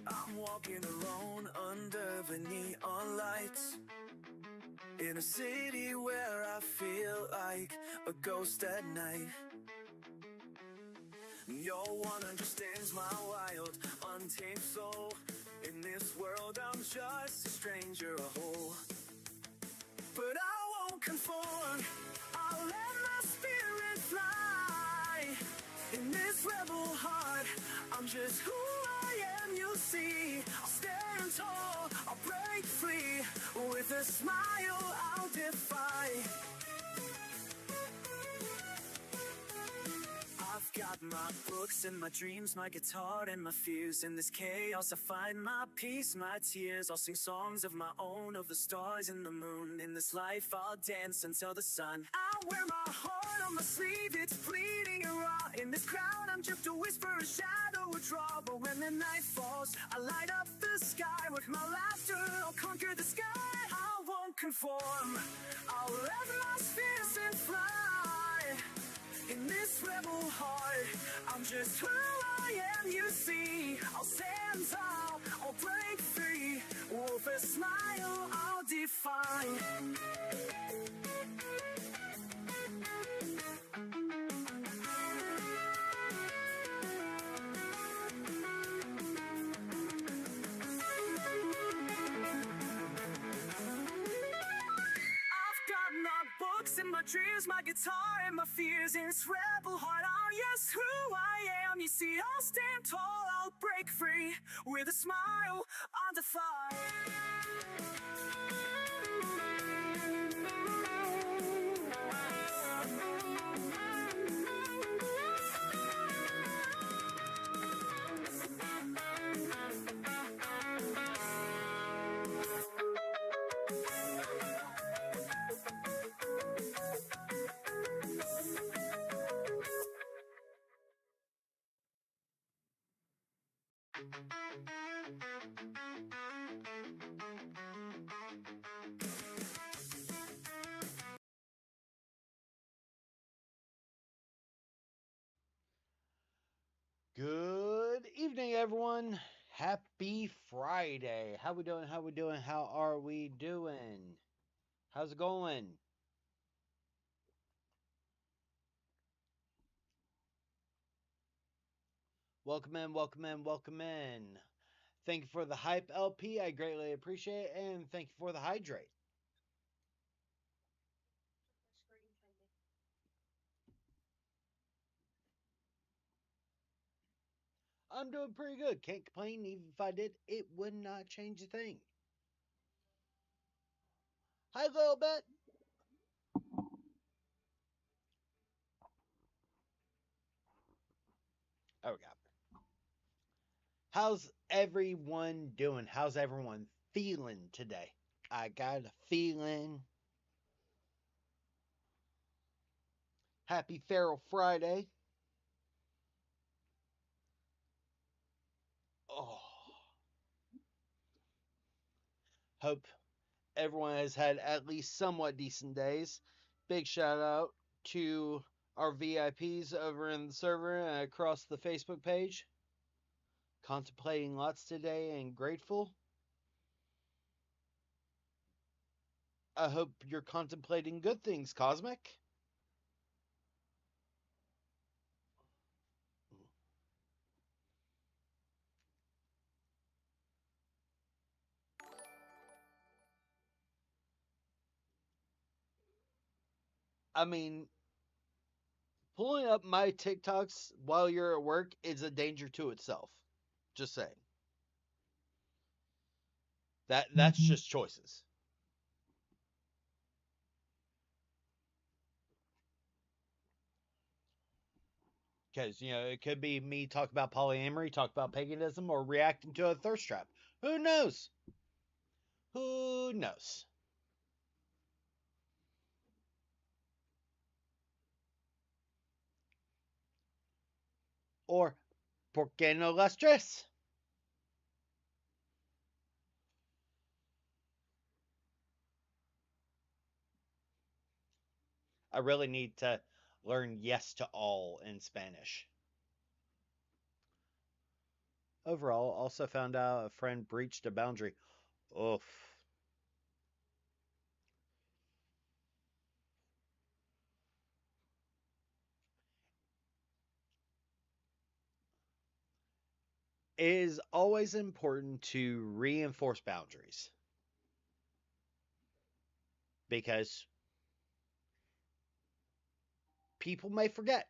I'm walking alone under the neon lights, in a city where I feel like a ghost at night. No one understands my wild, untamed soul. In this world I'm just a stranger, a hole. But I won't conform, I'll let my spirit fly. In this rebel heart, I'm just who I am, you'll see. I'll stand tall, I'll break free. With a smile I'll defy. I've got my books and my dreams, my guitar and my fears. In this chaos I find my peace, my tears. I'll sing songs of my own, of the stars and the moon. In this life I'll dance until the sun. I wear my heart on my sleeve, it's bleeding and raw. In this crowd I'm just a whisper, a shadow, a draw. But when the night falls, I light up the sky. With my laughter I'll conquer the sky. I won't conform, I'll let my spirit fly. In this rebel heart, I'm just who I am, you see. I'll stand tall, I'll break free. With a smile, I'll define. And my dreams, my guitar and my fears. In this rebel heart, oh yes, who I am. You see, I'll stand tall, I'll break free. With a smile, I'll defy. Good evening, everyone. Happy Friday. How we doing? How we doing? How are we doing? How's it going? Welcome in, welcome in, welcome in. Thank you for the hype, LP. I greatly appreciate it. And thank you for the hydrate. I'm doing pretty good. Can't complain. Even if I did, it would not change a thing. Hi, little bit. Oh, we got it. How's everyone doing? How's everyone feeling today? I got a feeling. Happy Feral Friday. Oh. Hope everyone has had at least somewhat decent days. Big shout out to our VIPs over in the server and across the Facebook page. Contemplating lots today and grateful. I hope you're contemplating good things, Cosmic. I mean, pulling up my TikToks while you're at work is a danger to itself. Just saying. That's just choices. Because, it could be me talk about polyamory, talk about paganism, or reacting to a thirst trap. Who knows? Who knows? Or, ¿por qué no las tres? I really need to learn yes to all in Spanish. Overall, also found out a friend breached a boundary. Oof. It is always important to reinforce boundaries because people may forget.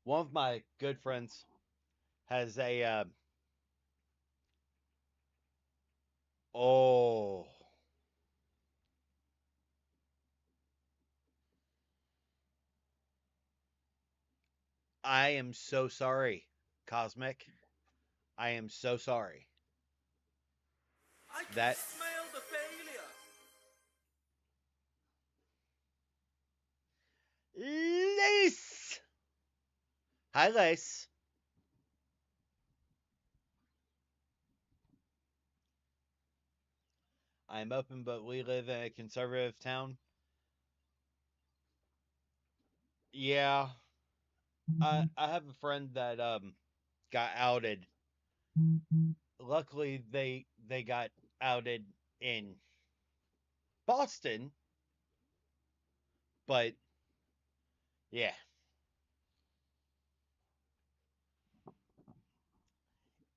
One of my good friends has a oh, I am so sorry, Cosmic. I am so sorry. I can That smell the failure. Lace. Hi, Lace. I'm open, but we live in a conservative town. Yeah, I have a friend that got outed. Luckily, they got outed in Boston, but yeah,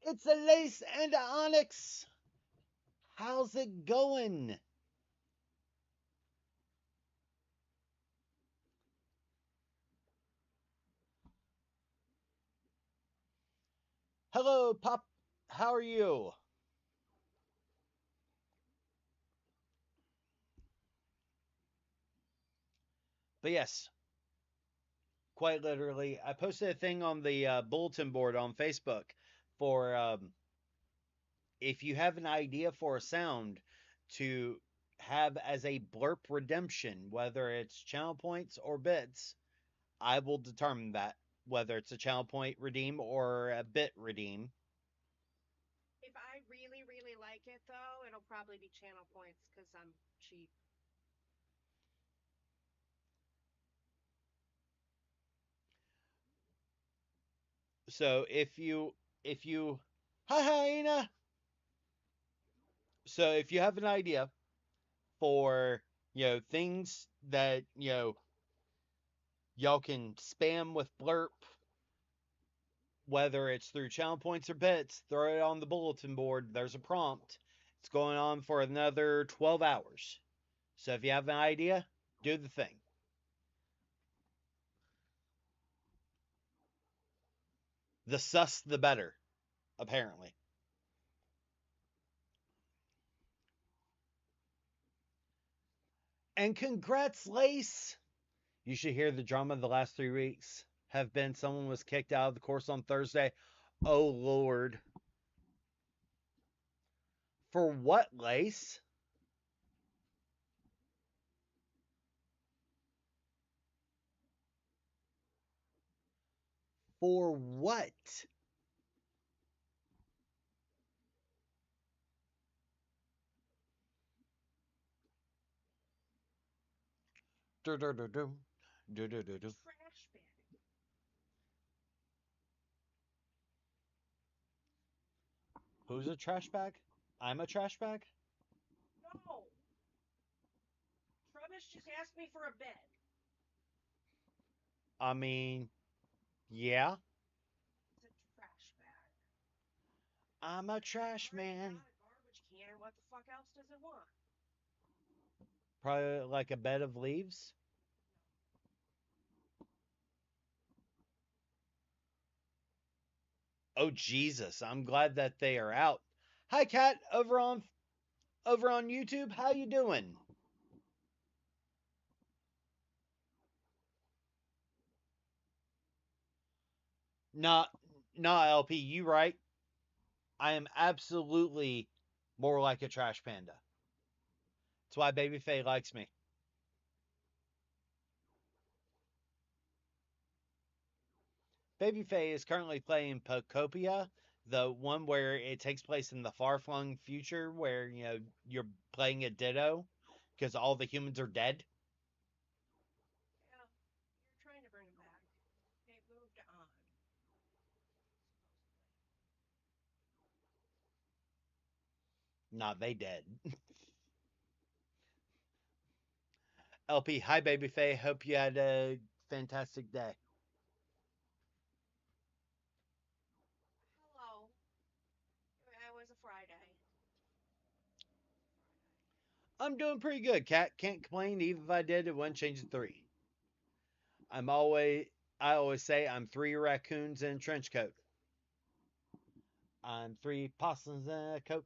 it's a Lace and a Onyx. How's it going? Hello, Pop. How are you? But yes, quite literally, I posted a thing on the bulletin board on Facebook for if you have an idea for a sound to have as a blurp redemption, whether it's channel points or bits, I will determine that whether it's a channel point redeem or a bit redeem. If I really, really like it, though, it'll probably be channel points because I'm cheap. So if you hi hyena. So if you have an idea for things that y'all can spam with blurp, whether it's through channel points or bits, throw it on the bulletin board. There's a prompt. It's going on for another 12 hours. So if you have an idea, do the thing. The sus, the better, apparently. And congrats, Lace! You should hear the drama of the last 3 weeks have been someone was kicked out of the course on Thursday. Oh, Lord. For what, Lace? For what? Du-du-du-du. Du-du-du-du. Trash bag. Who's a trash bag? I'm a trash bag? No! Travis just asked me for a bed. I mean, yeah. It's a trash bag. I'm a trash Already man. got a garbage can. What the fuck else does it want? Probably like a bed of leaves. Oh Jesus, I'm glad that they are out. Hi Kat, over on YouTube. How you doing? Not LP, you right. I am absolutely More like a trash panda. That's why Baby Faye likes me. Baby Faye is currently playing Pocopia, the one where it takes place in the far-flung future where, you're playing a Ditto because all the humans are dead. Yeah, you're trying to bring them back. They moved on, Nah, they dead. LP, hi Baby Faye. Hope you had a fantastic day. Hello. It was a Friday. I'm doing pretty good, Cat. Can't complain. Even if I did, it wouldn't change to 3. I'm always I always say I'm 3 raccoons in a trench coat. I'm 3 possums in a coat.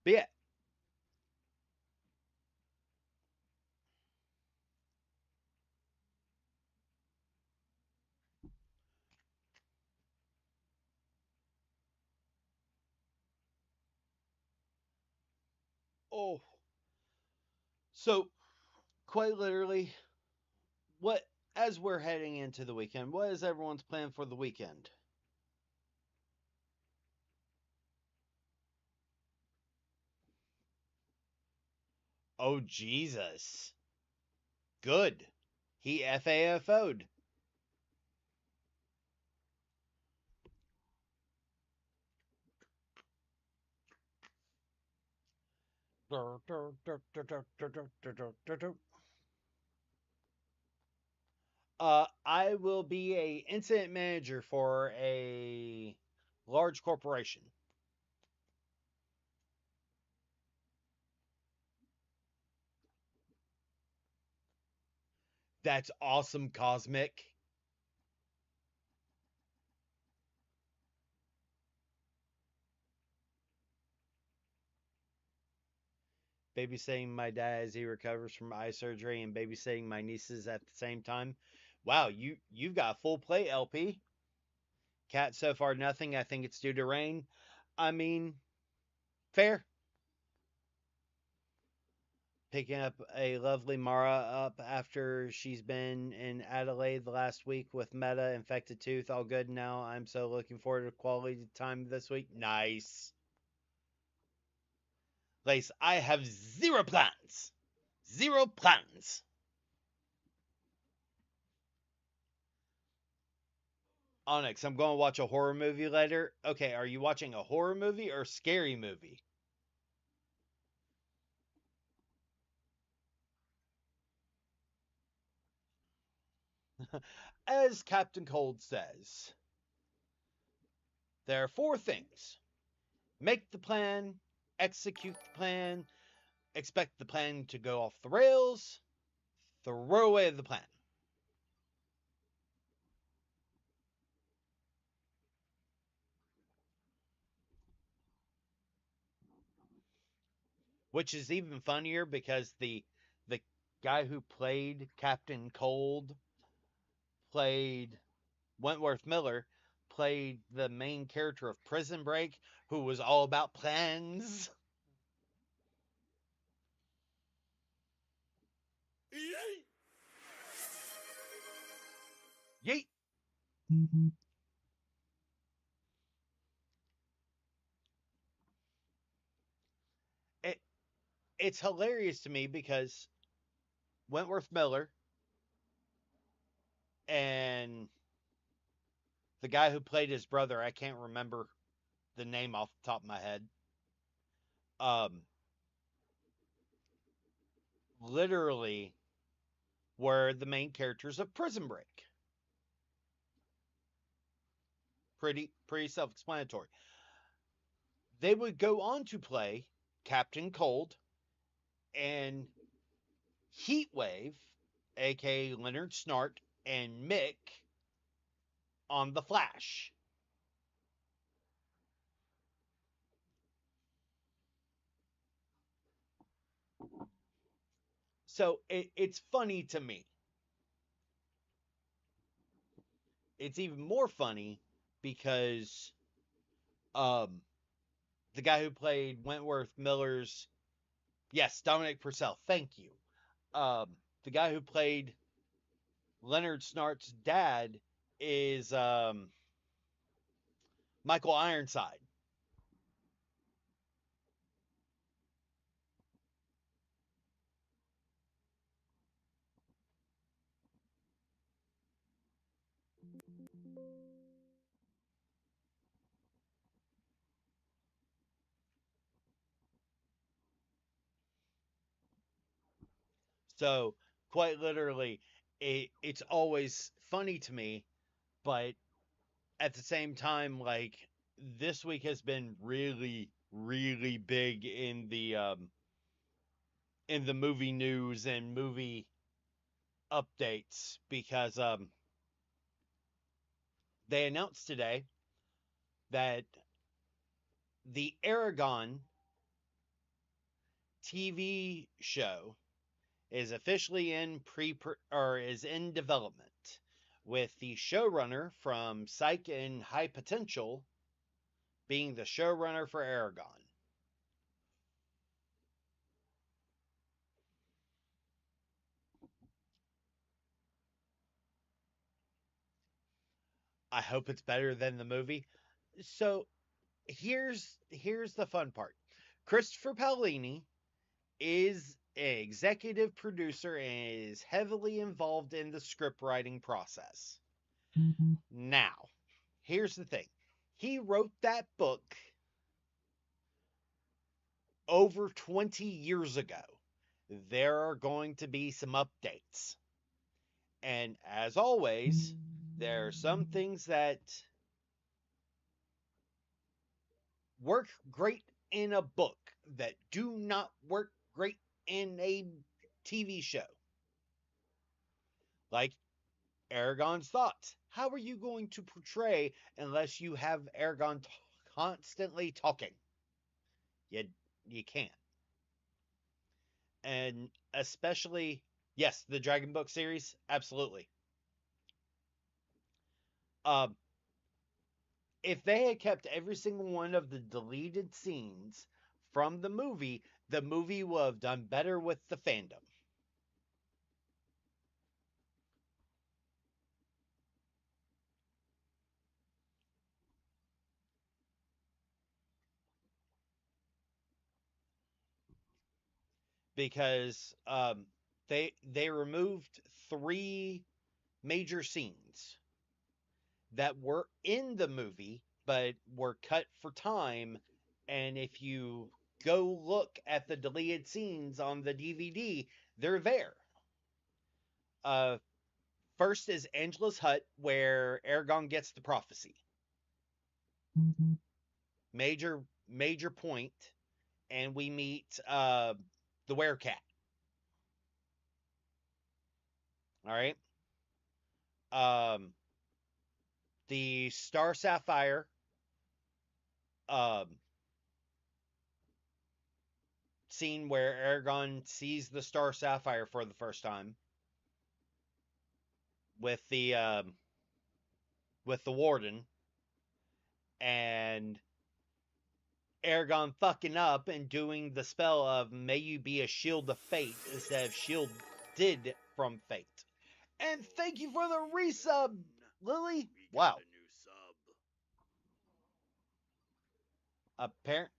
But yeah. Oh. So, quite literally, what as we're heading into the weekend, what is everyone's plan for the weekend? Oh Jesus. Good. He FAFO'd. I will be a incident manager for a large corporation. That's awesome, Cosmic. Babysitting my dad as he recovers from eye surgery and babysitting my nieces at the same time. Wow, you've got a full plate, LP. Cat so far nothing. I think it's due to rain. I mean, fair. Picking up a lovely Mara up after she's been in Adelaide the last week with Meta infected tooth. All good now. I'm so looking forward to quality time this week. Nice. Lace, I have 0 plans. 0 plans. Onyx, I'm going to watch a horror movie later. Okay, are you watching a horror movie or a scary movie? As Captain Cold says, there are 4 things: make the plan, execute the plan, expect the plan to go off the rails, throw away the plan. Which is even funnier because the guy who played Captain Cold played Wentworth Miller, played the main character of Prison Break, who was all about plans. Yeet. It, it's hilarious to me because Wentworth Miller and the guy who played his brother, I can't remember the name off the top of my head, um, literally were the main characters of Prison Break. Pretty self-explanatory. They would go on to play Captain Cold and Heatwave aka Leonard Snart, and Mick on The Flash. So it's funny to me. It's even more funny because um, the guy who played Wentworth Miller's, yes, Dominic Purcell, thank you. The guy who played Leonard Snart's dad is Michael Ironside. So quite literally, it's always funny to me, but at the same time, like this week has been really, really big in the movie news and movie updates because they announced today that the Aragon TV show is officially in or is in development, with the showrunner from Psych and High Potential being the showrunner for Aragon. I hope it's better than the movie. So here's the fun part. Christopher Paolini is an executive producer and is heavily involved in the script writing process. Now, here's the thing. He wrote that book over 20 years ago. There are going to be some updates. And as always, there are some things that work great in a book that do not work great in a TV show. Like Aragon's thoughts. How are you going to portray unless you have Aragon constantly talking? You you can't. And especially, yes, the Dragon Book series, absolutely. Um, if they had kept every single one of the deleted scenes from the movie would have done better with the fandom. Because they removed 3 major scenes that were in the movie but were cut for time. And if you go look at the deleted scenes on the DVD, they're there. Uh, First is Angela's hut, where Aragorn gets the prophecy. Major point, and we meet the werecat. All right. Um, the Star Sapphire um, scene where Aragorn sees the Star Sapphire for the first time with the warden, and Aragorn fucking up and doing the spell of "May you be a shield of fate" instead of shielded from fate. And thank you for the resub, Lily. Wow. Appar-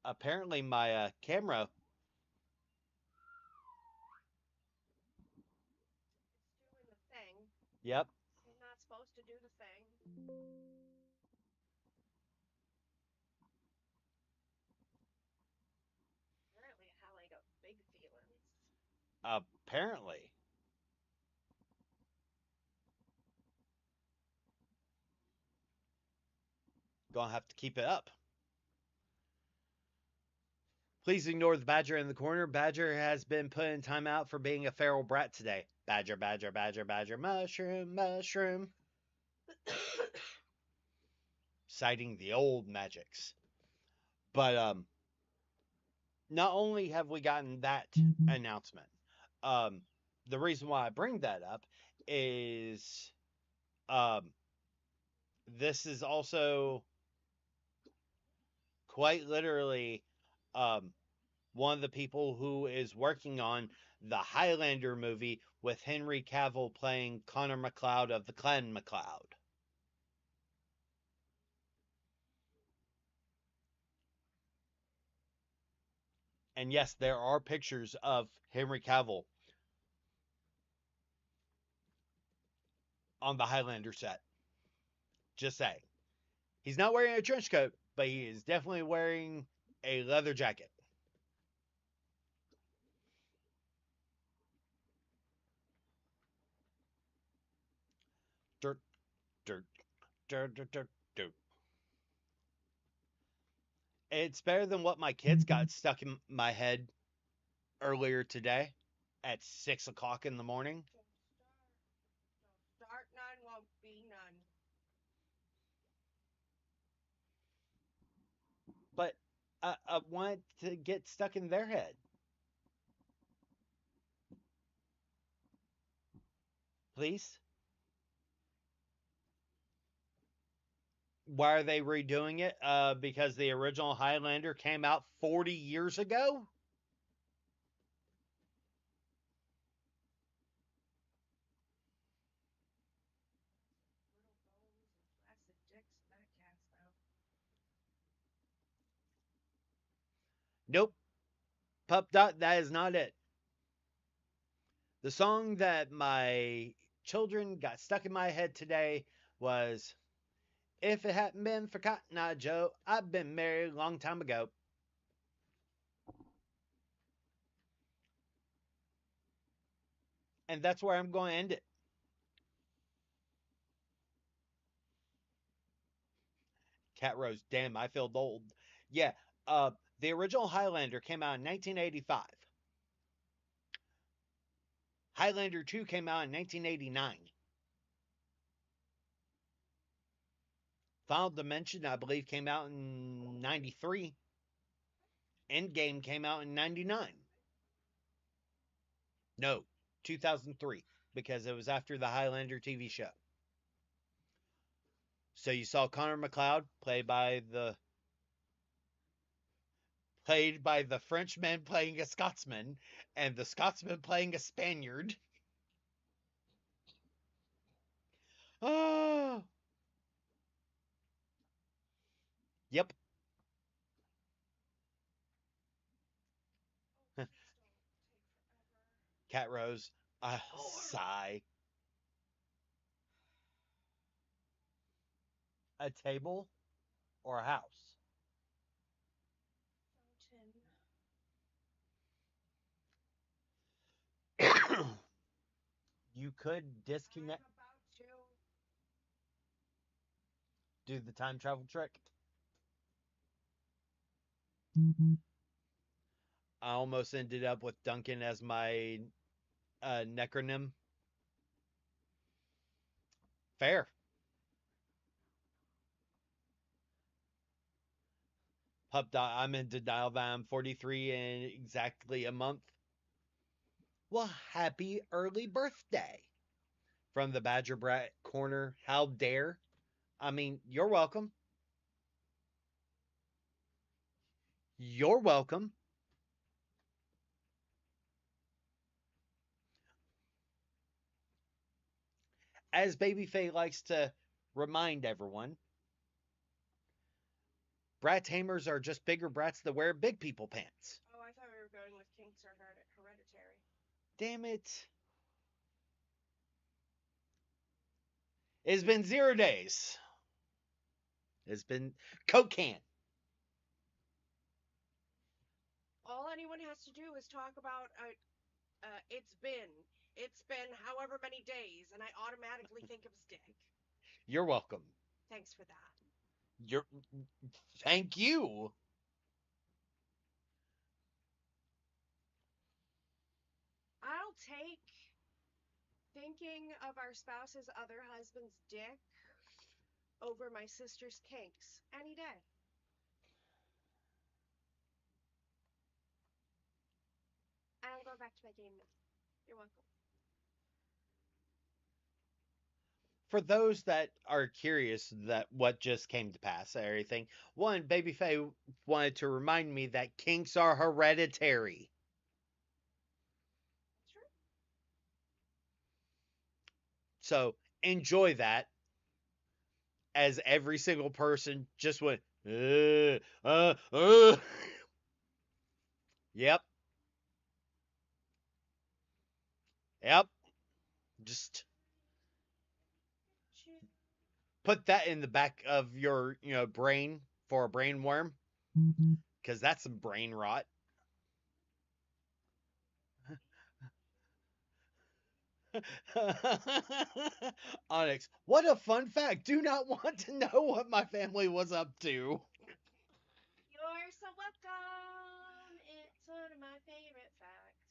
Apparently my camera. It's doing the thing. Yep. You're not supposed to do the thing. Apparently, I got big feelings. Apparently. Gonna have to keep it up. Please ignore the badger in the corner. Badger has been put in timeout for being a feral brat today. Badger, badger, badger, badger, mushroom, mushroom. Citing the old magics. But not only have we gotten that announcement, um, the reason why I bring that up is um, this is also quite literally one of the people who is working on the Highlander movie with Henry Cavill playing Connor MacLeod of the Clan MacLeod. And yes, there are pictures of Henry Cavill on the Highlander set. Just saying. He's not wearing a trench coat, but he is definitely wearing a leather jacket. Dirt, dirt, dirt, dirt, dirt, dirt. It's better than what my kids got stuck in my head earlier today at 6 o'clock in the morning. Don't start none, won't be none. But I want to get stuck in their head. Please? Why are they redoing it? Because the original Highlander came out 40 years ago? Little bows and flaccid dicks, that cast out. Nope. Pup Dot, that is not it. The song that my children got stuck in my head today was If It Hadn't Been for Cotton Eye Joe, I'd been married a long time ago. And that's where I'm going to end it. Cat Rose, damn, I feel old. Yeah, the original Highlander came out in 1985. Highlander 2 came out in 1989. Final Dimension, I believe, came out in 93. Endgame came out in 99. No, 2003, because it was after the Highlander TV show. So you saw Connor MacLeod played by the Frenchman playing a Scotsman, and the Scotsman playing a Spaniard. Oh, yep. Oh, please don't take forever. Cat Rose, sigh. A table or a house? Fountain. You could disconnect, I'm about to. do the time travel trick. I almost ended up with Duncan as my necronym. Fair. Pup Dot, I'm in denial that I'm 43 in exactly a month. Well, happy early birthday. From the Badger Brat corner, how dare? I mean, you're welcome. You're welcome. As Babyface likes to remind everyone, brat tamers are just bigger brats that wear big people pants. Oh, I thought we were going with Kinks or Hereditary. Damn it. It's been 0 days. It's been Coke can. All anyone has to do is talk about it's been however many days, and I automatically think of his dick. You're welcome. Thanks for that. You're thank you. take thinking of our spouse's other husband's dick over my sister's kinks any day. And I'm going back to my game now. You're welcome. For those that are curious that what just came to pass and everything, one, Baby Faye wanted to remind me that kinks are hereditary. That's true. So enjoy that, as every single person just went, Yep. Yep. Just put that in the back of your, brain for a brain worm, because that's some brain rot. Onyx, what a fun fact. Do not want to know what my family was up to. You're so welcome. It's one of my favorite facts.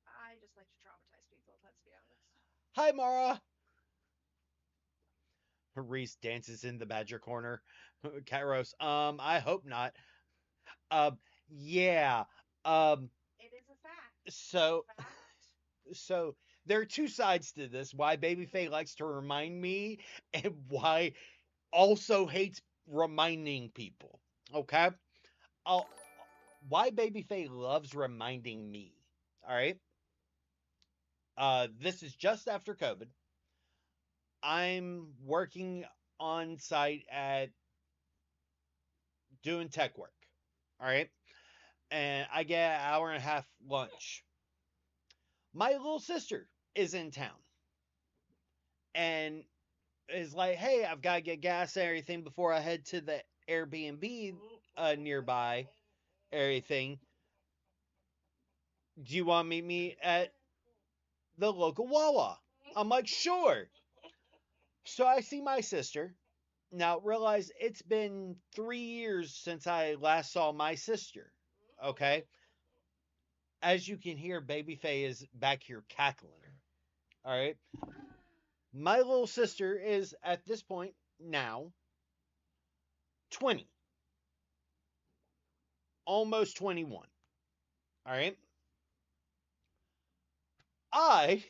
I just like to traumatize people, let's be honest. Hi, Mara. Reese dances in the badger corner. Cat roast. I hope not. Yeah. It is a fact. So, Fact. so there are two sides to this. Why Baby Faye likes to remind me, and why also hates reminding people. Okay? Why Baby Faye loves reminding me. All right? This is just after COVID. I'm working on site at doing tech work. All right? And I get an hour and a half lunch. My little sister is in town and is like, hey, I've got to get gas and everything before I head to the Airbnb nearby, everything. Do you want to meet me at the local Wawa? I'm like, sure. So I see my sister. Now, realize it's been 3 years since I last saw my sister. Okay? As you can hear, Baby Faye is back here cackling. All right? My little sister is, at this point now, 20. Almost 21. All right? I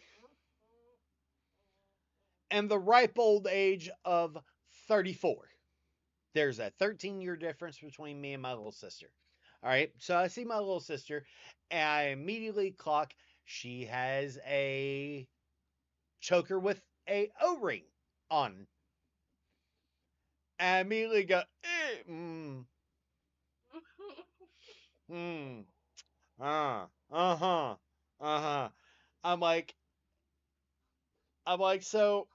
am the ripe old age of 34. There's a 13-year difference between me and my little sister. All right? So I see my little sister, and I immediately clock she has a choker with a O-ring on. And I immediately go, uh-huh. I'm like, so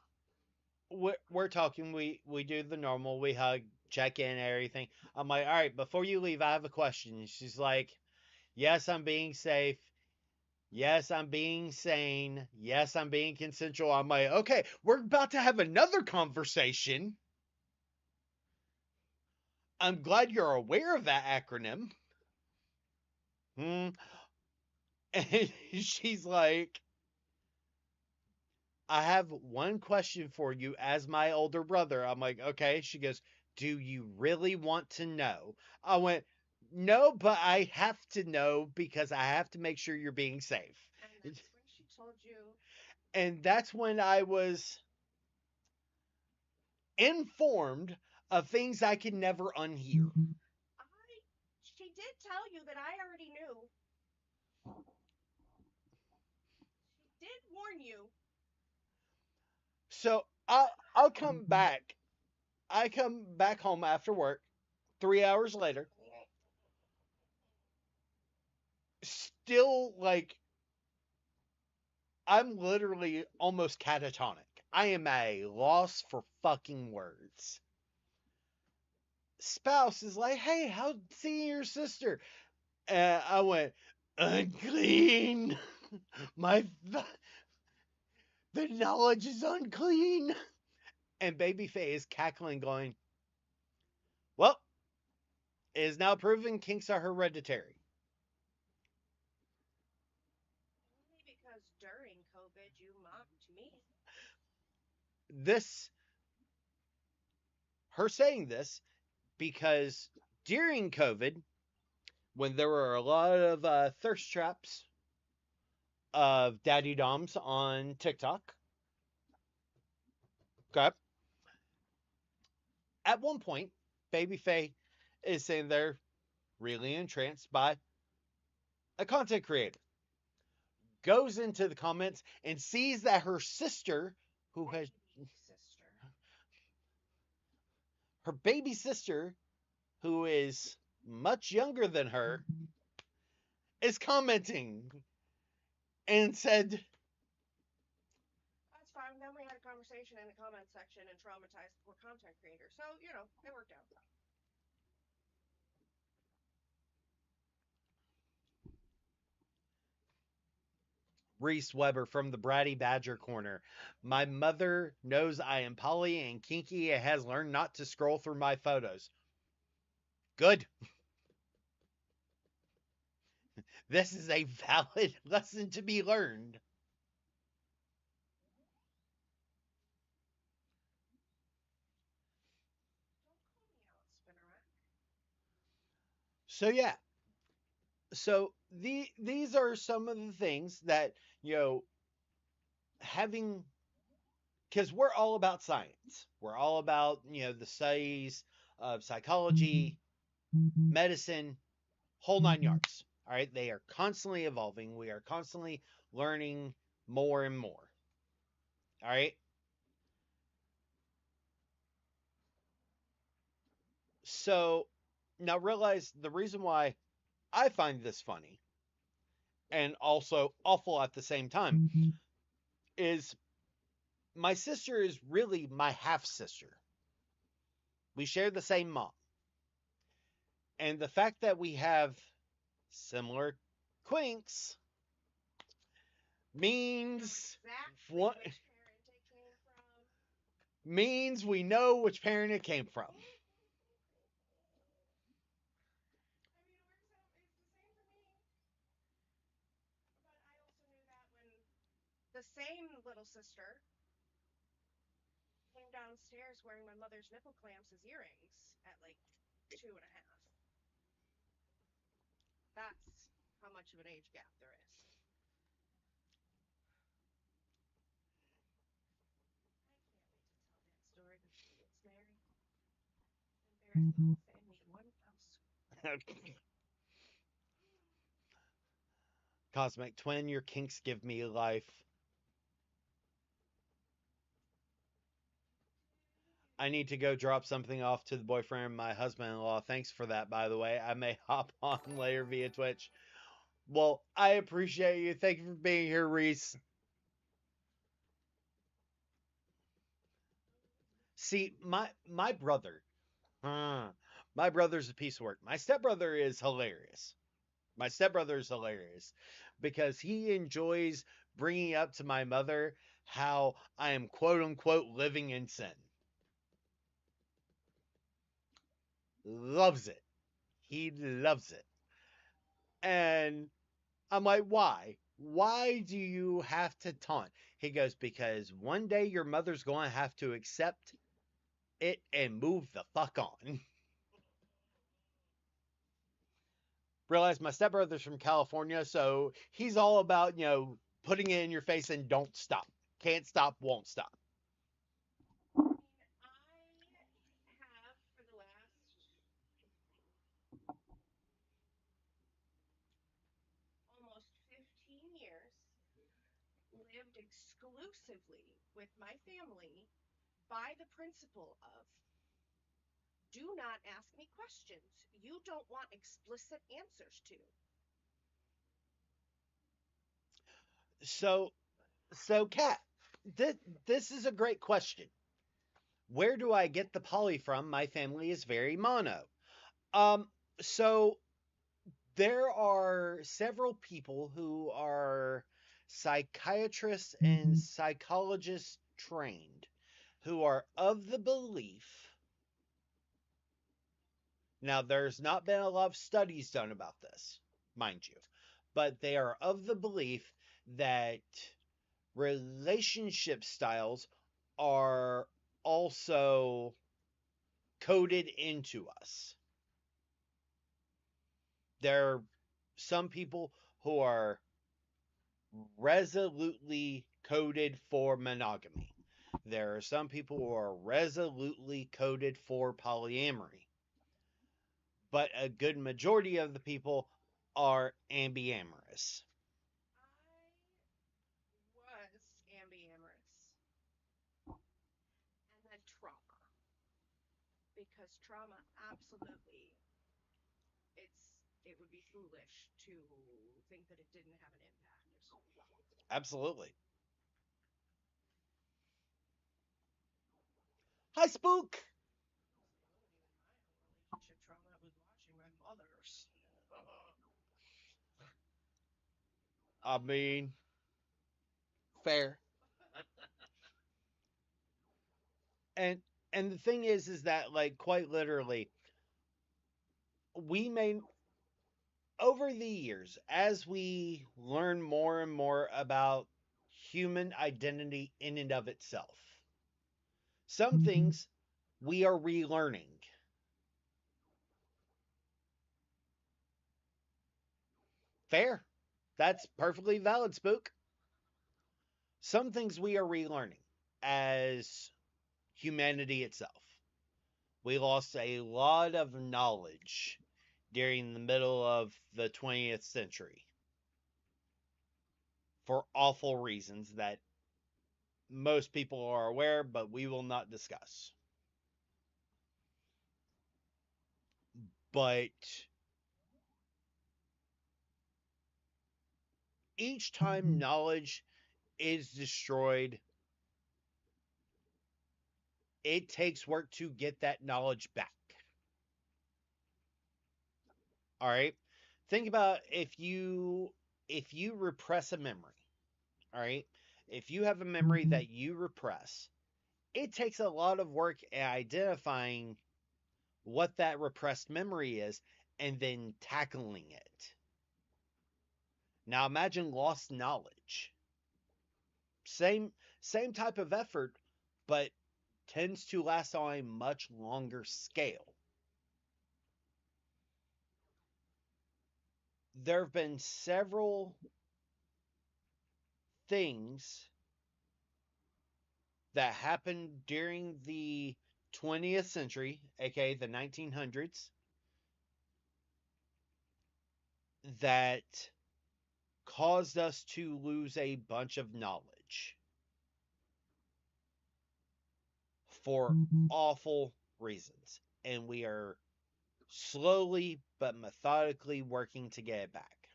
we're talking. We do the normal. We hug, check in, everything. I'm like, all right, before you leave, I have a question. And she's like, yes, I'm being safe. Yes, I'm being sane. Yes, I'm being consensual. I'm like, okay, we're about to have another conversation. I'm glad you're aware of that acronym. And she's like, I have one question for you as my older brother. I'm like, okay. She goes, do you really want to know? I went, no, but I have to know because I have to make sure you're being safe. And that's when she told you. And that's when I was informed of things I could never unhear. She did tell you that I already knew. She did warn you. So I'll come back. I come back home after work 3 hours later. Still, like, I'm literally almost catatonic. I am at a loss for fucking words. Spouse is like, hey, how's seeing your sister? And I went, unclean. The knowledge is unclean. And Baby Faye is cackling, going, well, it is now proven kinks are hereditary. this, her saying this, because during COVID, when there were a lot of thirst traps of daddy doms on TikTok, okay, at one point, Baby Faye is saying they're really entranced by a content creator. Goes into the comments and sees that her sister, who has her baby sister, who is much younger than her, is commenting and said, That's fine. Then we had a conversation in the comment section and traumatized the poor content creator. So, it worked out. Reese Weber from the Bratty Badger Corner. My mother knows I am poly and kinky and has learned not to scroll through my photos. Good. This is a valid lesson to be learned. Don't call me out, Spinnerack. So yeah. So these are some of the things that, having, because we're all about science. We're all about, the studies of psychology, medicine, whole nine yards. All right. They are constantly evolving. We are constantly learning more and more. All right. So now realize the reason why I find this funny and also awful at the same time is my sister is really my half sister. We share the same mom. And the fact that we have similar quinks means Exactly what which parent it came from. means we know which parent it came from. I mean, it works out. It's the same for me. But I also knew that when the same little sister came downstairs wearing my mother's nipple clamps as earrings at like 2.5. That's how much of an age gap there is. I can't wait to tell that story when she gets married. Embarrass the whole family in one fell swoop. Cosmic Twin, your kinks give me life. I need to go drop something off to the boyfriend of my husband-in-law. Thanks for that, by the way. I may hop on later via Twitch. Well, I appreciate you. Thank you for being here, Reese. See, my brother, my brother's a piece of work. My stepbrother is hilarious. My stepbrother is hilarious because he enjoys bringing up to my mother how I am quote unquote living in sin. Loves it. He loves it. And I'm like, why? Why do you have to taunt? He goes, because one day your mother's going to have to accept it and move the fuck on. Realize my stepbrother's from California, so he's all about, putting it in your face and don't stop. Can't stop, won't stop. I mean, I have for the last almost 15 years lived exclusively with my family by the principle of do not ask me questions you don't want explicit answers to. So Kat, this is a great question. Where do I get the poly from? My family is very mono. Um, so there are several people who are psychiatrists and psychologists trained who are of the belief. Now, there's not been a lot of studies done about this, mind you, but they are of the belief that relationship styles are also coded into us. There are some people who are resolutely coded for monogamy. There are some people who are resolutely coded for polyamory. But a good majority of the people are ambiamorous. I was ambiamorous. And then trauma. Because trauma absolutely it would be foolish to think that it didn't have an impact. Absolutely. Hi, Spook! Honestly, it wasn't even my own relationship trauma, it was watching my mother's. I mean, fair. And the thing is that like quite literally, we may over the years as we learn more and more about human identity in and of itself, some things we are relearning. Fair. That's perfectly valid, Spook. Some things we are relearning as humanity itself. We lost a lot of knowledge during the middle of the 20th century for awful reasons that most people are aware, but we will not discuss. But each time knowledge is destroyed, it takes work to get that knowledge back. All right? Think about if you repress a memory, all right? If you have a memory that you repress, it takes a lot of work at identifying what that repressed memory is and then tackling it. Now imagine lost knowledge. Same type of effort, but tends to last on a much longer scale. There have been several things that happened during the 20th century, aka the 1900s, that caused us to lose a bunch of knowledge for awful reasons. And we are slowly but methodically working to get it back.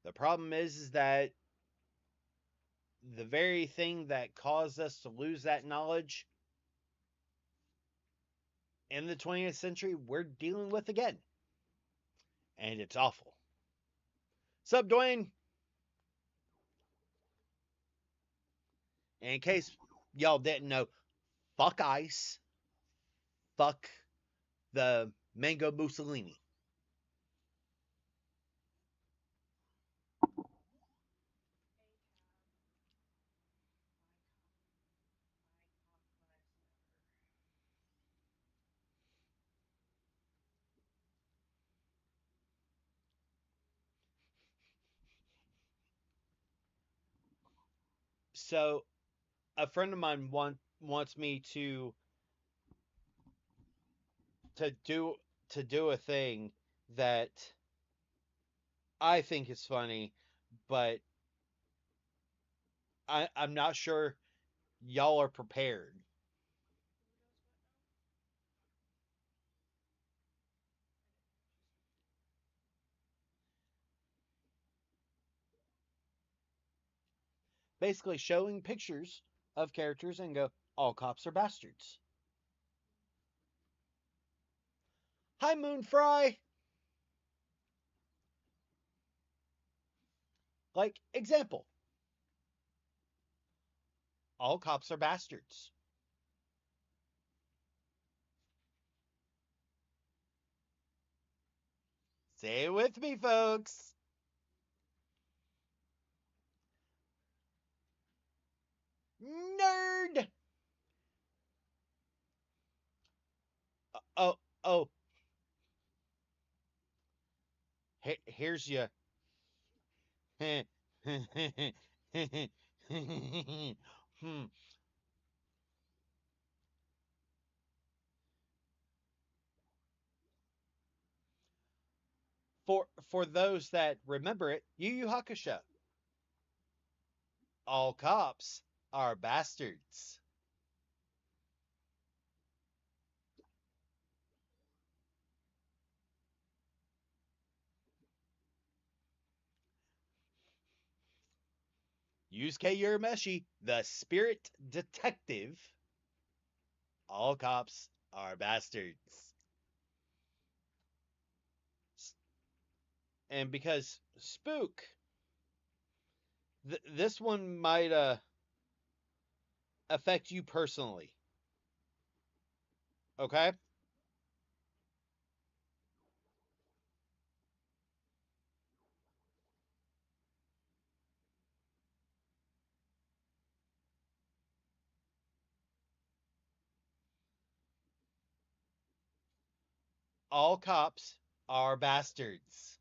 The problem is that the very thing that caused us to lose that knowledge in the 20th century, we're dealing with again. And it's awful. Sup, Dwayne? And in case y'all didn't know, fuck ice. Fuck the mango Mussolini. So a friend of mine wants me to do to do a thing that I think is funny, but I'm not sure y'all are prepared. Basically showing pictures of characters and go, all cops are bastards. Hi, Moonfry! Like, example, all cops are bastards. Say it with me, folks. Nerd! Oh, oh, here's your. Hmm. For those that remember it, Yu Yu Hakusho. All cops are bastards. Yusuke Urameshi, the spirit detective. All cops are bastards. And because Spook, this one might affect you personally. Okay? All cops are bastards.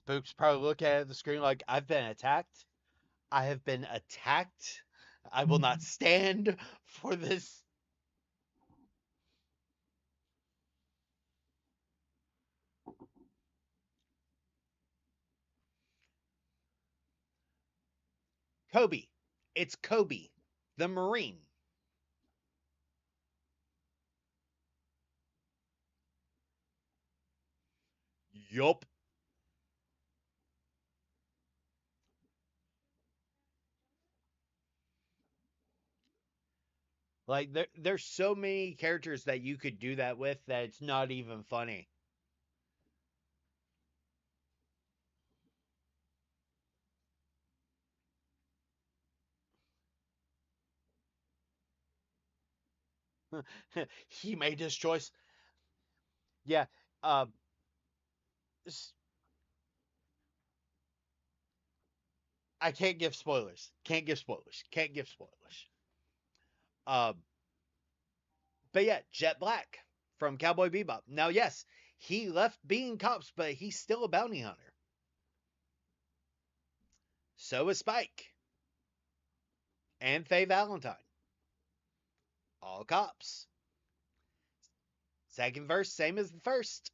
Spook's probably looking at the screen like, I've been attacked. I have been attacked. I will not stand for this. Kobe. It's Kobe, the Marine. Yup. Like there's so many characters that you could do that with that it's not even funny. He made his choice. Yeah. Um. I can't give spoilers. Can't give spoilers. Can't give spoilers. Um. But yeah, Jet Black from Cowboy Bebop. Now, yes, he left being cops, but he's still a bounty hunter. So is Spike and Faye Valentine. All cops. Second verse, same as the first.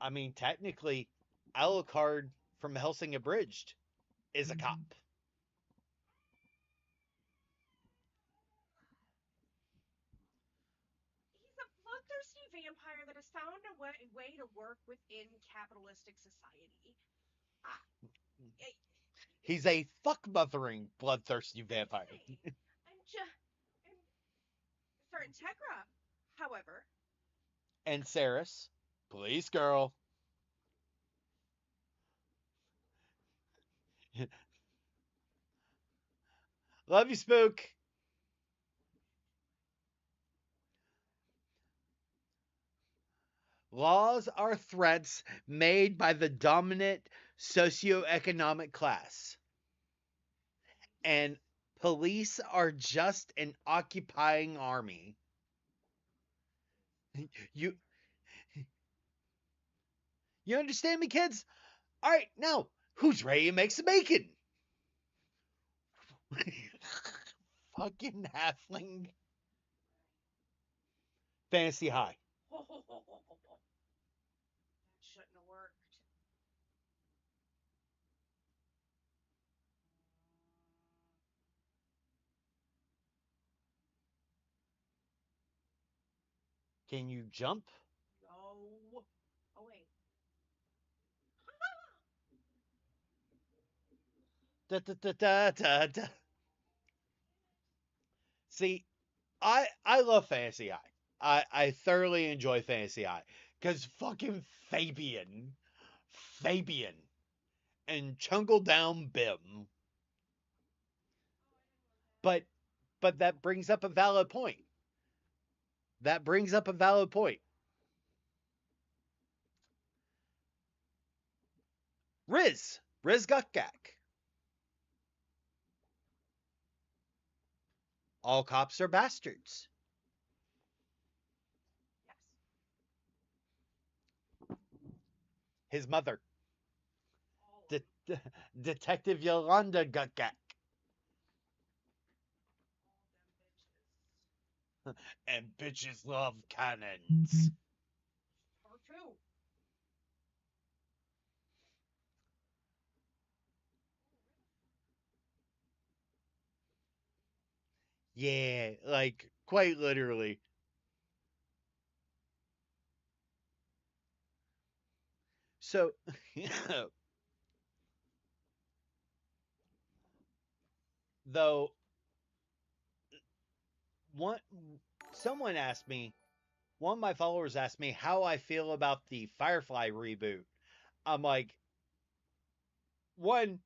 I mean, technically, Alucard from Helsing Abridged is a cop. He's a bloodthirsty vampire that has found a way to work within capitalistic society. Ah, I- He's a fuck mothering bloodthirsty vampire. I'm just. For Integra, however, And Saris, please, girl. Love you, Spook. Laws are threats made by the dominant socioeconomic class, and police are just an occupying army. You you understand me, kids? All right, now who's ready to make some bacon? Fucking halfling. Fantasy High. that shouldn't have worked. Can you jump? No. Oh wait. Da, da, da, da, da, da. See, I love Fantasy High. I thoroughly enjoy Fantasy High because fucking Fabian, and Chungle Down Bim. But that brings up a valid point. Riz Gukgak. All cops are bastards. Yes. His mother, All De- Detective Yolanda Gukgak. them bitches. And bitches love cannons. Her too. Yeah, like quite literally. So, though, one someone asked me, one of my followers asked me how I feel about the Firefly reboot. I'm like, one,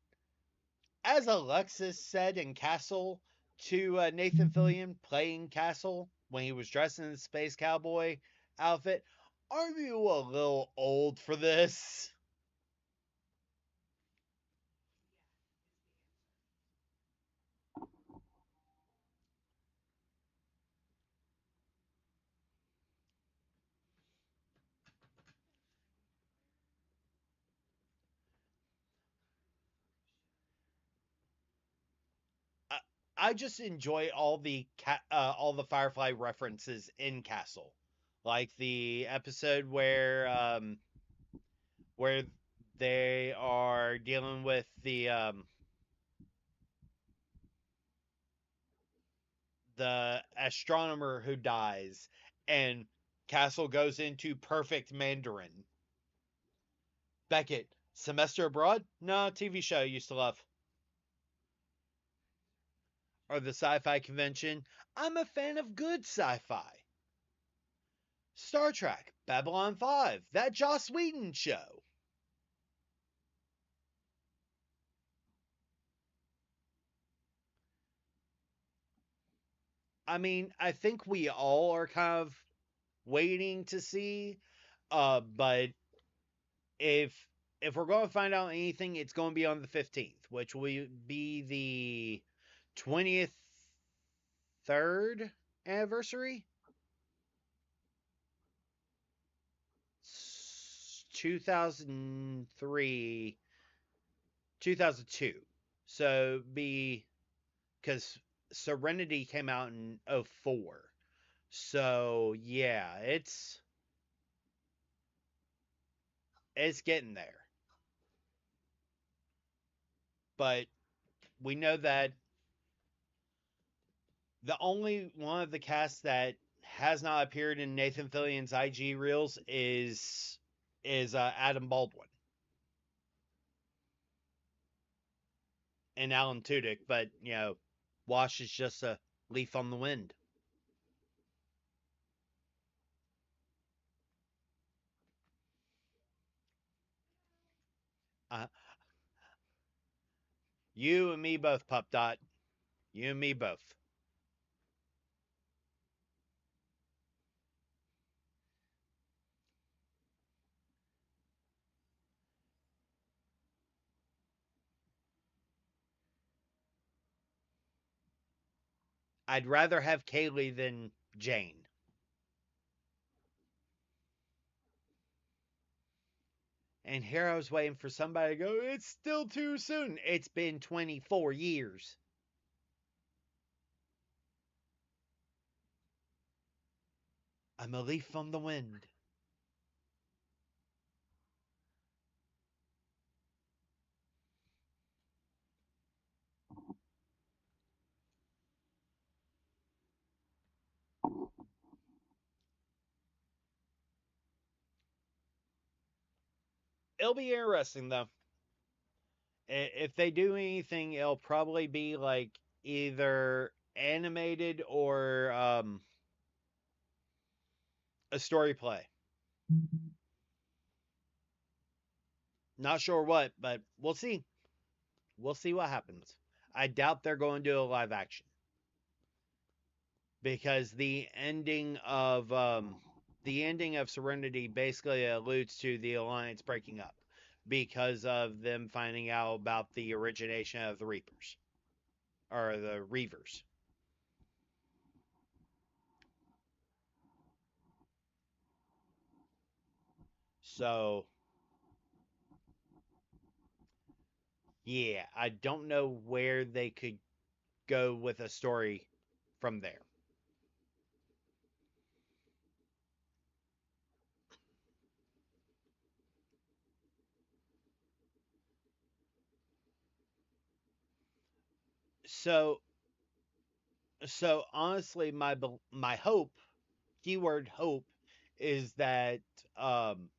as Alexis said in Castle to Nathan Fillion playing Castle when he was dressed in the space cowboy outfit, aren't you a little old for this? I, I just enjoy all the Firefly references in Castle, like the episode where they are dealing with the astronomer who dies, and Castle goes into perfect Mandarin. Beckett, semester abroad? No, TV show I used to love. Or the sci-fi convention? I'm a fan of good sci-fi. Star Trek, Babylon 5, that Joss Whedon show. I mean, I think we all are kind of waiting to see. But if we're going to find out anything, it's going to be on the 15th, which will be the 20th third anniversary. 2003, 2002. So be because Serenity came out in 04. So yeah, it's getting there. But we know that the only one of the cast that has not appeared in Nathan Fillion's IG reels is Adam Baldwin and Alan Tudyk, but Wash is just a leaf on the wind. Uh, you and me both, Pup Dot. You and me both. I'd rather have Kaylee than Jane. And here I was waiting for somebody to go, it's still too soon. It's been 24 years. I'm a leaf on the wind. It'll be interesting, though. If they do anything, it'll probably be like either animated or a story play. Not sure what, but we'll see. We'll see what happens. I doubt they're going to do a live action. because the ending of Serenity basically alludes to the Alliance breaking up because of them finding out about the origination of the Reapers or the Reavers. So yeah, I don't know where they could go with a story from there. So so honestly, my hope, keyword hope, is that um,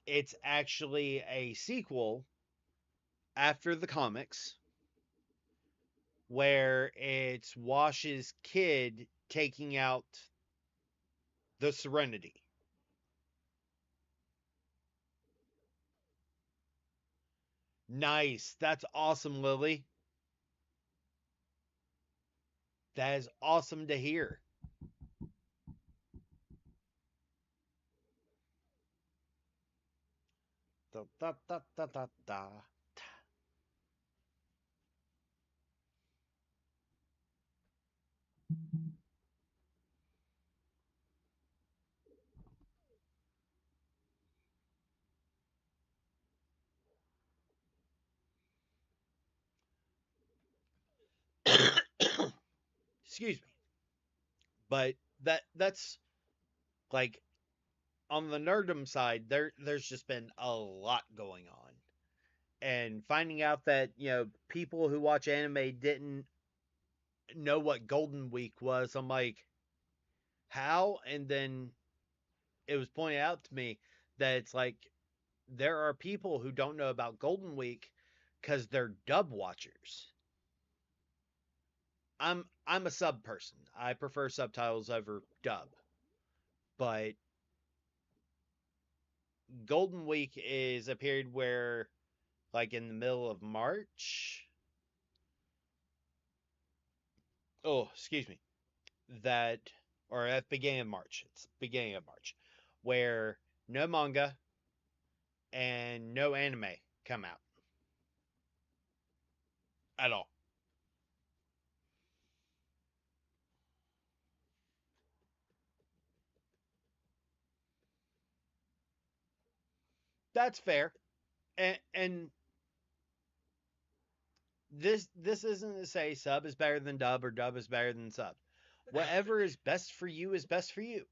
it's actually a sequel after the comics where it's Wash's kid taking out the Serenity. Nice. That's awesome, Lily. That is awesome to hear. Da, da, da, da, da, da. Excuse me. But that's like on the nerdum side, there's just been a lot going on. And finding out that, people who watch anime didn't know what Golden Week was, I'm like, how? And then it was pointed out to me that it's like there are people who don't know about Golden Week because they're dub watchers. I'm a sub person. I prefer subtitles over dub. But Golden Week is a period where, like in the middle of March, oh, excuse me, that, or at the beginning of March, it's beginning of March, where no manga and no anime come out at all. That's fair. And this isn't to say sub is better than dub or dub is better than sub. Whatever is best for you is best for you.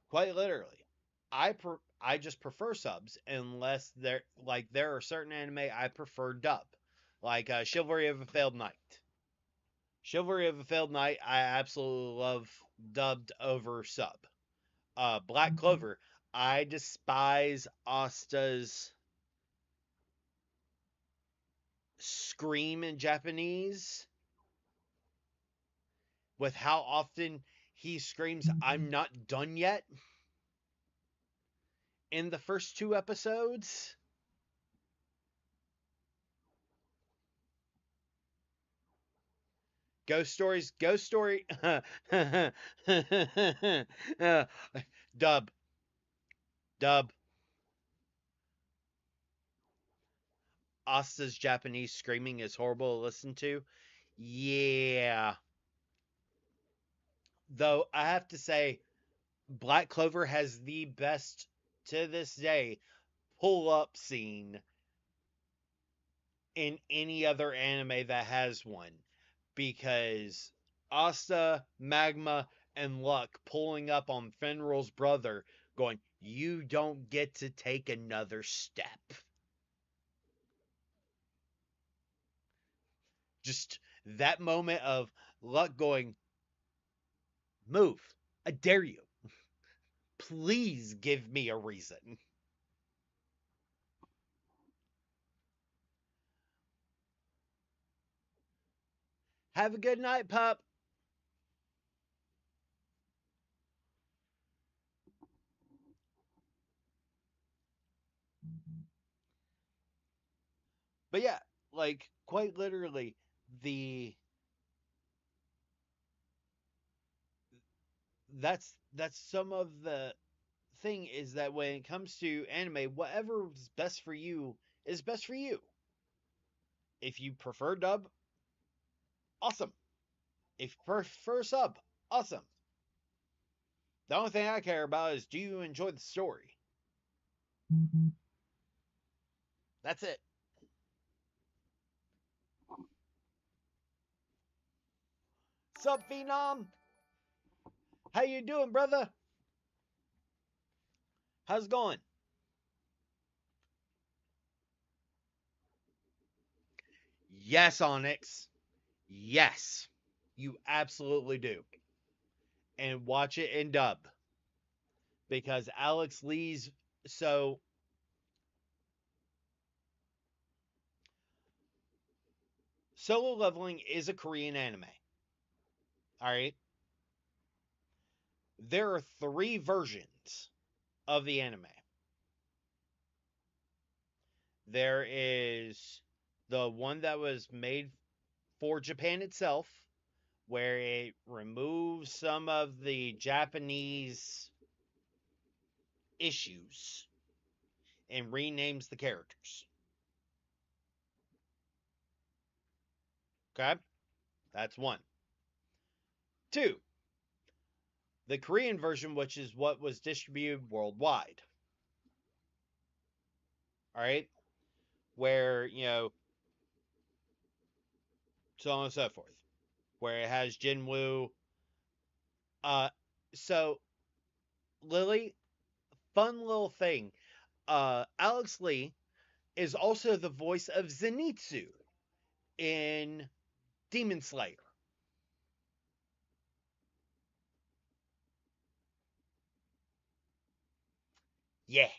Quite literally. I just prefer subs unless there are certain anime I prefer dub. Like Chivalry of a Failed Knight. Chivalry of a Failed Knight I absolutely love dubbed over sub. Black Clover, I despise Asta's scream in Japanese with how often he screams, "I'm not done yet," in the first two episodes. Ghost Stories, Ghost Story. uh, dub, dub. Asta's Japanese screaming is horrible to listen to. Yeah. Though I have to say, Black Clover has the best, to this day, pull up scene in any other anime that has one. Because Asta, Magma, and Luck pulling up on Fenrir's brother, going, "You don't get to take another step." Just that moment of Luck going, "Move. I dare you. Please give me a reason." Have a good night, pup. But yeah, like quite literally, the that's some of the thing is that when it comes to anime, whatever's best for you is best for you. If you prefer dub, awesome. If you prefer sub, awesome. The only thing I care about is do you enjoy the story? That's it. Sup, Phenom? How you doing, brother? How's it going? Yes, Onyx. Yes. You absolutely do. And watch it in dub. Because Alex Lee's so Solo Leveling is a Korean anime. Alright? There are 3 versions of the anime. There is the one that was made for Japan itself, where it removes some of the Japanese issues and renames the characters. Okay? That's 1. 2. The Korean version, which is what was distributed worldwide. Alright? Where, so on and so forth. Where it has Jinwoo. So, Lily, fun little thing. Alex Lee is also the voice of Zenitsu in Demon Slayer. Yeah.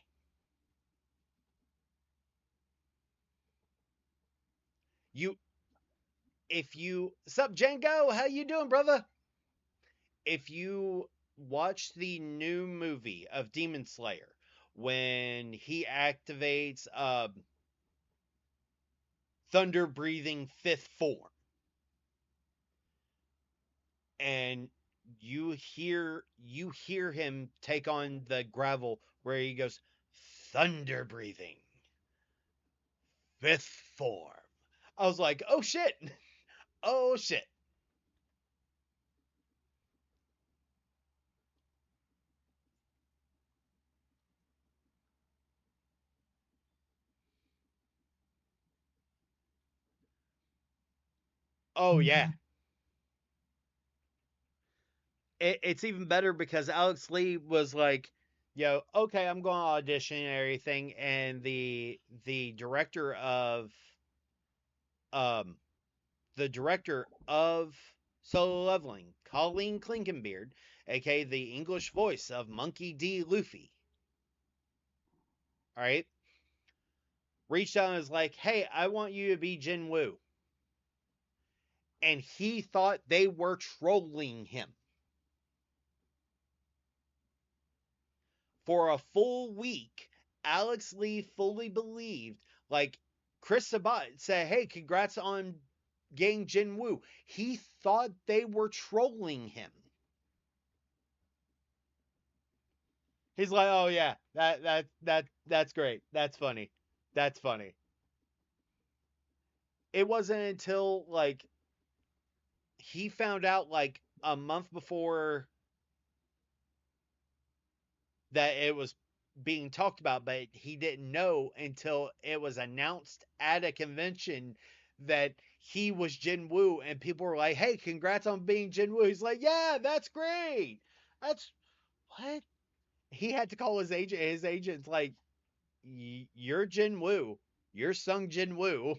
Sup, Django? How you doing, brother? If you watch the new movie of Demon Slayer, when he activates thunder breathing 5th form, and you hear him take on the gravel where he goes thunder breathing 5th form. I was like, oh shit. Oh shit. Oh yeah. It's even better because Alex Lee was like, okay, I'm going to audition and everything, and the director of um the director of Solo Leveling, Colleen Klinkenbeard, aka the English voice of Monkey D. Luffy, all right, reached out and was like, hey, I want you to be Jinwoo. And he thought they were trolling him. For a full week, Alex Lee fully believed, like Chris Sabat said, hey, congrats on getting Jinwoo. He thought they were trolling him. He's like, oh yeah, that's great. That's funny. That's funny. It wasn't until like he found out like a month before that it was being talked about, but he didn't know until it was announced at a convention that he was Jinwoo, and people were like, hey, congrats on being Jinwoo. He's like, yeah, that's great. That's what? He had to call his agent. His agent's like, you're Jinwoo. You're Sung Jinwoo.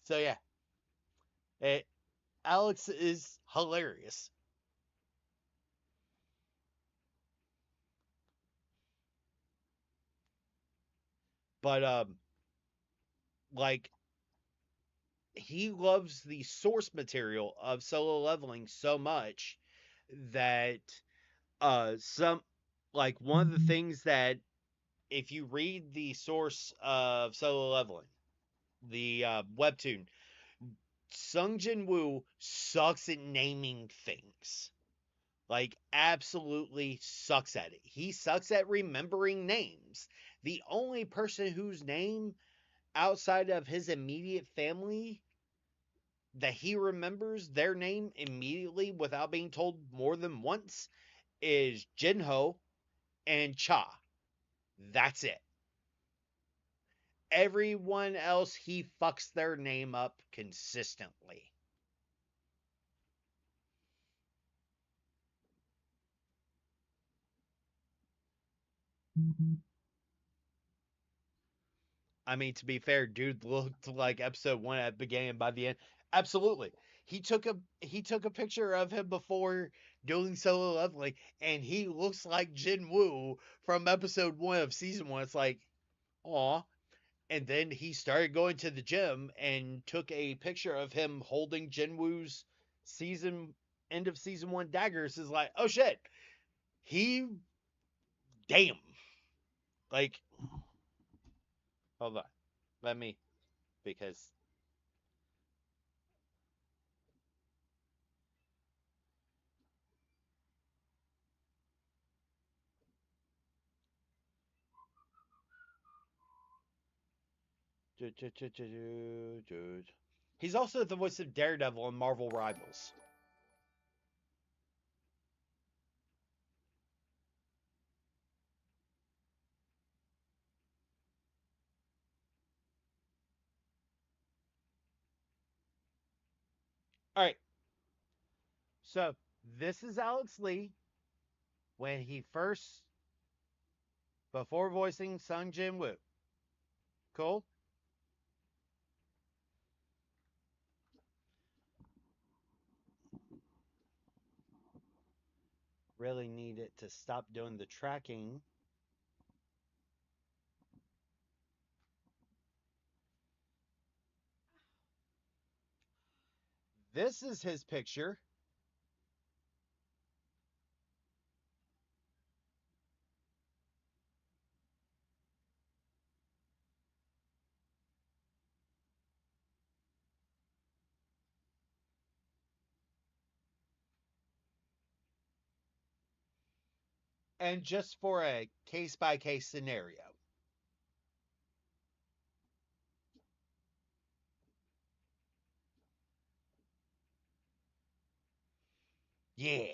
So yeah, it, Alex is hilarious. But like he loves the source material of Solo Leveling so much that some like one of the things that if you read the source of Solo Leveling, the webtoon, Sung Jin Woo sucks at naming things. Like, absolutely sucks at it. He sucks at remembering names. The only person whose name outside of his immediate family that he remembers their name immediately without being told more than once is Jinho and Cha. That's it. Everyone else, he fucks their name up consistently. I mean, to be fair, dude looked like episode 1 at the beginning and by the end. Absolutely. He took a picture of him before doing Solo Leveling, and he looks like Jin Woo from episode 1 of season 1. It's like, aw. And then he started going to the gym and took a picture of him holding Jin Woo's season end of season 1 daggers. Is like, oh shit. He damn. Like, hold on. Let me, because he's also the voice of Daredevil in Marvel Rivals. All right. So this is Alex Lee when he first, before voicing Sung Jin Woo. Cool. Really need it to stop doing the tracking. This is his picture. And just for a case by case scenario. Yeah.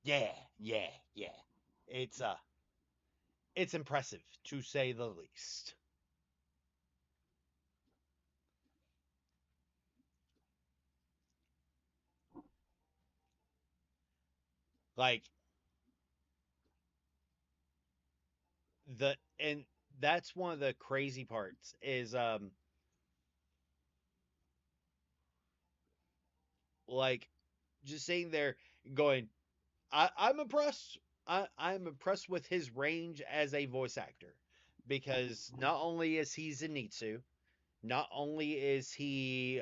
Yeah. Yeah. Yeah. It's it's impressive to say the least. Like the and that's one of the crazy parts is like just sitting there going, I'm impressed. I'm impressed with his range as a voice actor because not only is he Zenitsu, not only is he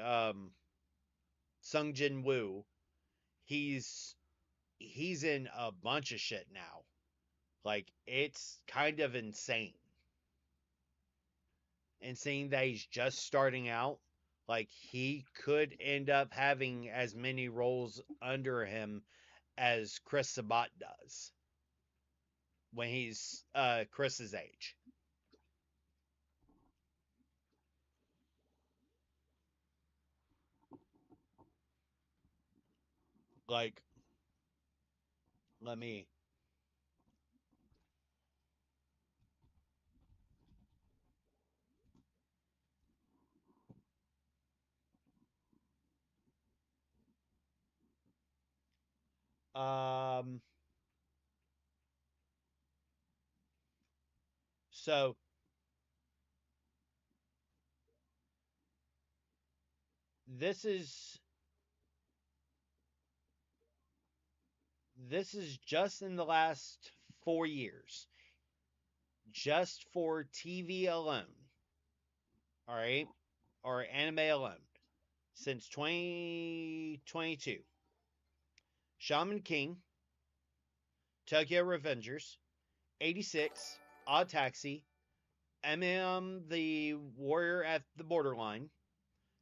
Sung Jin Woo, he's he's in a bunch of shit now. Like it's kind of insane. And seeing that he's just starting out, like he could end up having as many roles under him as Chris Sabat does when he's Chris's age. Like, let me. Um. So this is this is just in the last 4 years, just for TV alone. All right, or anime alone, since 2022. Shaman King, Tokyo Revengers, 86, Odd Taxi, the Warrior at the Borderline,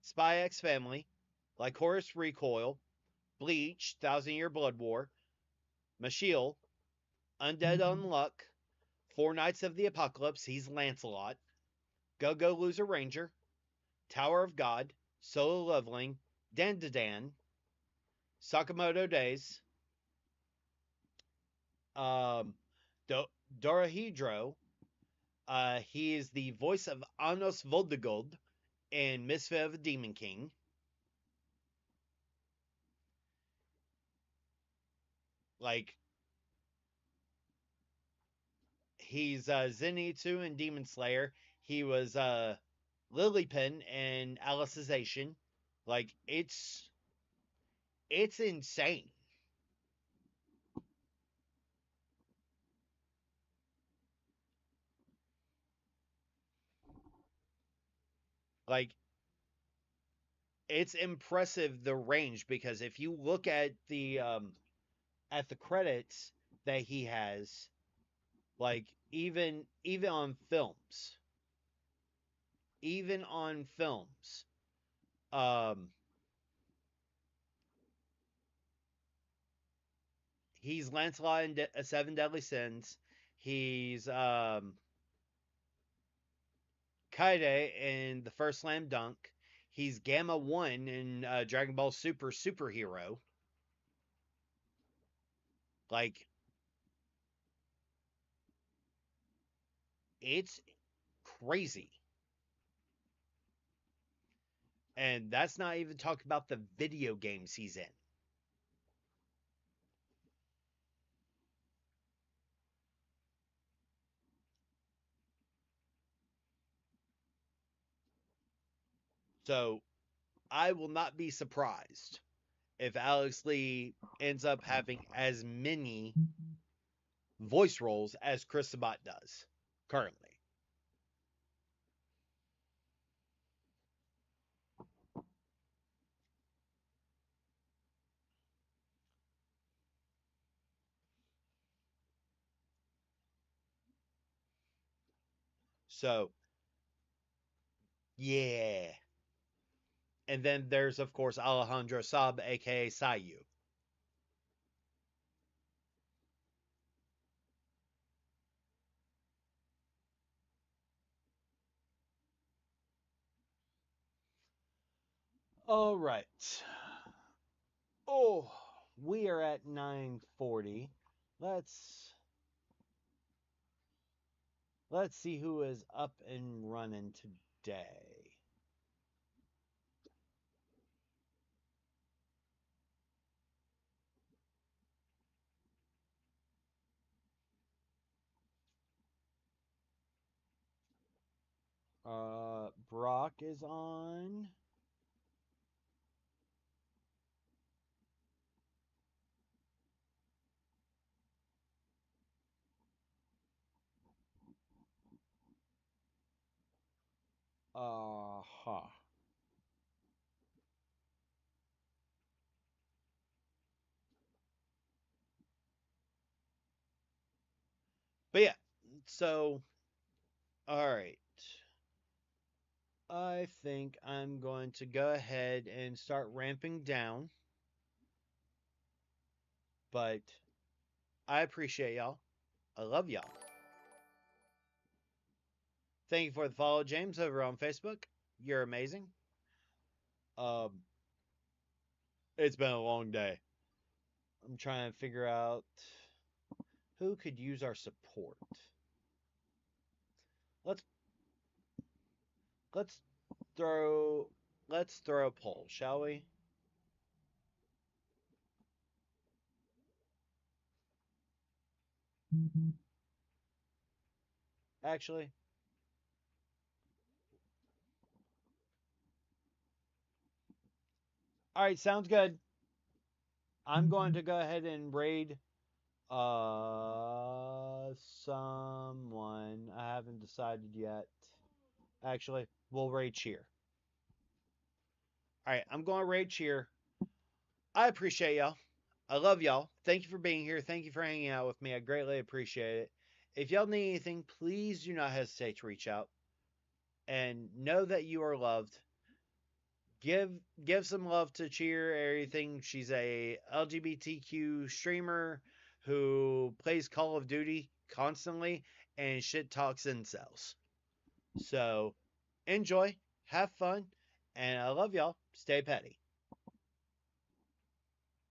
Spy X Family, Lycoris Recoil, Bleach, Thousand Year Blood War, Mashiel, Undead Unluck, Four Knights of the Apocalypse, he's Lancelot, Go Go Loser Ranger, Tower of God, Solo Leveling, Dandadan, Sakamoto Days, um, Dorohedro. He is the voice of Anos Voldegold in Misfit of the Demon King. Like, he's Zenitsu in Demon Slayer. He was Lilypin in Alicization. Like, it's insane. Like, it's impressive the range, because if you look at the credits that he has, like, even on films, even on films, um, he's Lancelot in Seven Deadly Sins. He's Kaede in the first Slam Dunk. He's Gamma 1 in Dragon Ball Super Superhero. Like, it's crazy. And that's not even talking about the video games he's in. So, I will not be surprised if Alex Lee ends up having as many voice roles as Chris Sabat does currently. So, yeah. And then there's, of course, Alejandro Saab, aka Sayu. All right. Oh, we are at 9:40. Let's see who is up and running today. Brock is on. Huh. But yeah, so, all right. I think I'm going to go ahead and start ramping down. But I appreciate y'all. I love y'all. Thank you for the follow, James, over on Facebook. You're amazing. Um, it's been a long day. I'm trying to figure out who could use our support. Let's let's throw a poll, shall we? Actually, all right, sounds good. I'm going to go ahead and raid someone. I haven't decided yet. Actually, we'll raid Cheer. All right, I'm going to raid Cheer. I appreciate y'all. I love y'all. Thank you for being here. Thank you for hanging out with me. I greatly appreciate it. If y'all need anything, please do not hesitate to reach out. And know that you are loved. Give give some love to Cheer. Everything. She's a LGBTQ streamer who plays Call of Duty constantly and shit talks incels. So enjoy, have fun, and I love y'all. Stay petty.